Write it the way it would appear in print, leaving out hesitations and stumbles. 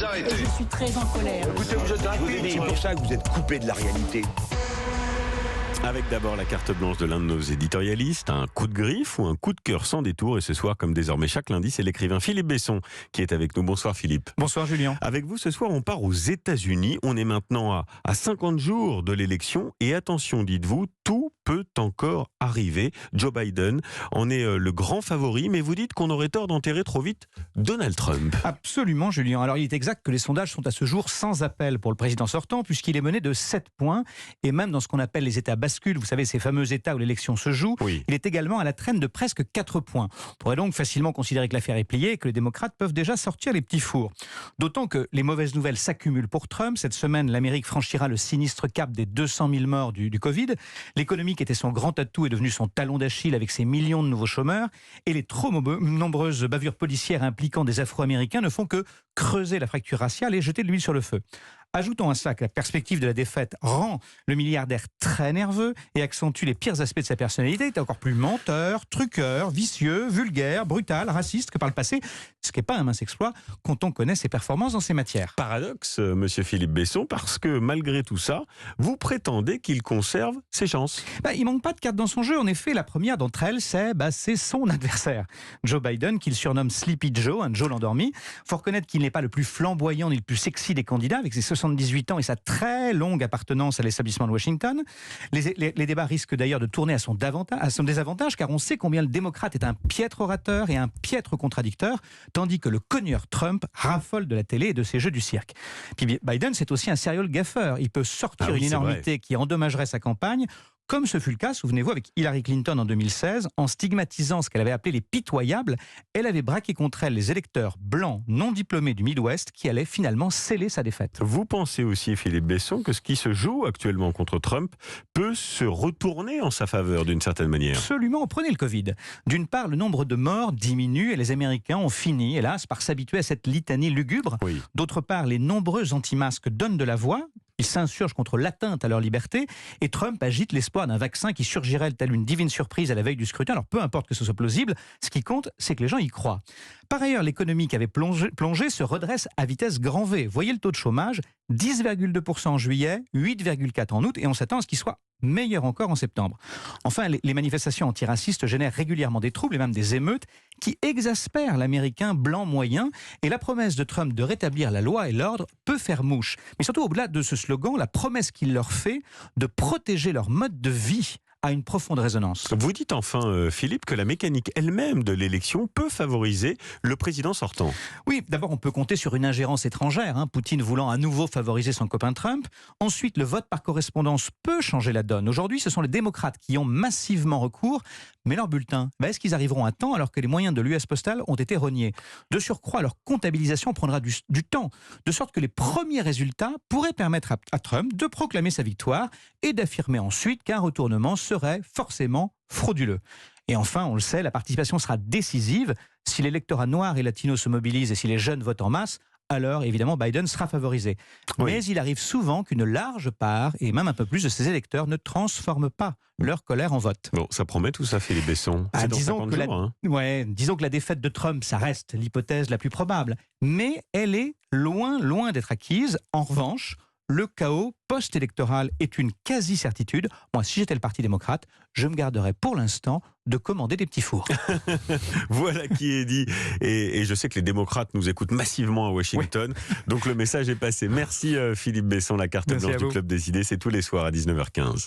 vous arrêter. Je suis très en colère. Écoutez, vous êtes rapide. C'est pour ça que vous êtes coupé de la réalité. Avec d'abord la carte blanche de l'un de nos éditorialistes, un coup de griffe ou un coup de cœur sans détour. Et ce soir, comme désormais chaque lundi, c'est l'écrivain Philippe Besson qui est avec nous. Bonsoir Philippe. Bonsoir Julien. Avec vous ce soir, on part aux États-Unis. On est maintenant à 50 jours de l'élection. Et attention, dites-vous, tout peut encore arriver. Joe Biden en est le grand favori, mais vous dites qu'on aurait tort d'enterrer trop vite Donald Trump. Absolument Julien. Alors il est exact que les sondages sont à ce jour sans appel pour le président sortant, puisqu'il est mené de 7 points. Et même dans ce qu'on appelle les États bascules, vous savez, ces fameux États où l'élection se joue, Oui. il est également à la traîne de presque 4 points. On pourrait donc facilement considérer que l'affaire est pliée et que les démocrates peuvent déjà sortir les petits fours. D'autant que les mauvaises nouvelles s'accumulent pour Trump. Cette semaine, l'Amérique franchira le sinistre cap des 200 000 morts du Covid. L'économie qui était son grand atout est devenue son talon d'Achille avec ses millions de nouveaux chômeurs. Et les trop nombreuses bavures policières impliquant des Afro-Américains ne font que creuser la fracture raciale et jeter de l'huile sur le feu. Ajoutons à cela que la perspective de la défaite rend le milliardaire très nerveux et accentue les pires aspects de sa personnalité. Il est encore plus menteur, truqueur, vicieux, vulgaire, brutal, raciste que par le passé, ce qui n'est pas un mince exploit quand on connaît ses performances dans ces matières. Paradoxe, monsieur Philippe Besson, parce que malgré tout ça, vous prétendez qu'il conserve ses chances. Il manque pas de cartes dans son jeu. En effet, la première d'entre elles, c'est son adversaire, Joe Biden, qu'il surnomme Sleepy Joe, un Joe l'endormi. Faut reconnaître qu'il n'est pas le plus flamboyant ni le plus sexy des candidats, avec ses 78 ans et sa très longue appartenance à l'établissement de Washington. Les débats risquent d'ailleurs de tourner à son désavantage, car on sait combien le démocrate est un piètre orateur et un piètre contradicteur, tandis que le cogneur Trump raffole de la télé et de ses jeux du cirque. Puis Biden, c'est aussi un serial gaffeur. Il peut sortir une énormité qui endommagerait sa campagne, comme ce fut le cas, souvenez-vous, avec Hillary Clinton en 2016, en stigmatisant ce qu'elle avait appelé les pitoyables. Elle avait braqué contre elle les électeurs blancs non diplômés du Midwest qui allaient finalement sceller sa défaite. Vous pensez aussi, Philippe Besson, que ce qui se joue actuellement contre Trump peut se retourner en sa faveur d'une certaine manière? Absolument. Prenez le Covid. D'une part, le nombre de morts diminue et les Américains ont fini, hélas, par s'habituer à cette litanie lugubre. Oui. D'autre part, les nombreux anti-masques donnent de la voix. Ils s'insurgent contre l'atteinte à leur liberté et Trump agite l'espoir d'un vaccin qui surgirait telle une divine surprise à la veille du scrutin. Alors peu importe que ce soit plausible, ce qui compte, c'est que les gens y croient. Par ailleurs, l'économie qui avait plongé se redresse à vitesse grand V. Voyez le taux de chômage, 10,2% en juillet, 8,4% en août, et on s'attend à ce qu'il soit meilleur encore en septembre. Enfin, les manifestations antiracistes génèrent régulièrement des troubles et même des émeutes qui exaspèrent l'Américain blanc moyen, et la promesse de Trump de rétablir la loi et l'ordre peut faire mouche. Mais surtout, au-delà de ce slogan, la promesse qu'il leur fait de protéger leur mode de vie a une profonde résonance. Vous dites enfin, Philippe, que la mécanique elle-même de l'élection peut favoriser le président sortant. Oui, d'abord on peut compter sur une ingérence étrangère, Poutine voulant à nouveau favoriser son copain Trump. Ensuite, le vote par correspondance peut changer la donne. Aujourd'hui, ce sont les démocrates qui ont massivement recours, mais leurs bulletins, est-ce qu'ils arriveront à temps alors que les moyens de l'US Postal ont été rognés? De surcroît, leur comptabilisation prendra du temps, de sorte que les premiers résultats pourraient permettre à Trump de proclamer sa victoire et d'affirmer ensuite qu'un retournement serait forcément frauduleux. Et enfin, on le sait, la participation sera décisive. Si l'électorat noir et latino se mobilise et si les jeunes votent en masse, alors évidemment Biden sera favorisé. Oui. Mais il arrive souvent qu'une large part, et même un peu plus de ses électeurs, ne transforment pas leur colère en vote. Bon, ça promet tout ça, Philippe Besson. C'est dans 50 jours, disons que la défaite de Trump, ça reste l'hypothèse la plus probable. Mais elle est loin d'être acquise. En revanche, le chaos post-électoral est une quasi-certitude. Moi, si j'étais le Parti démocrate, je me garderais pour l'instant de commander des petits fours. Voilà qui est dit. Et je sais que les démocrates nous écoutent massivement à Washington. Oui. Donc le message est passé. Merci Philippe Besson, la carte blanche du Club des idées. C'est tous les soirs à 19h15.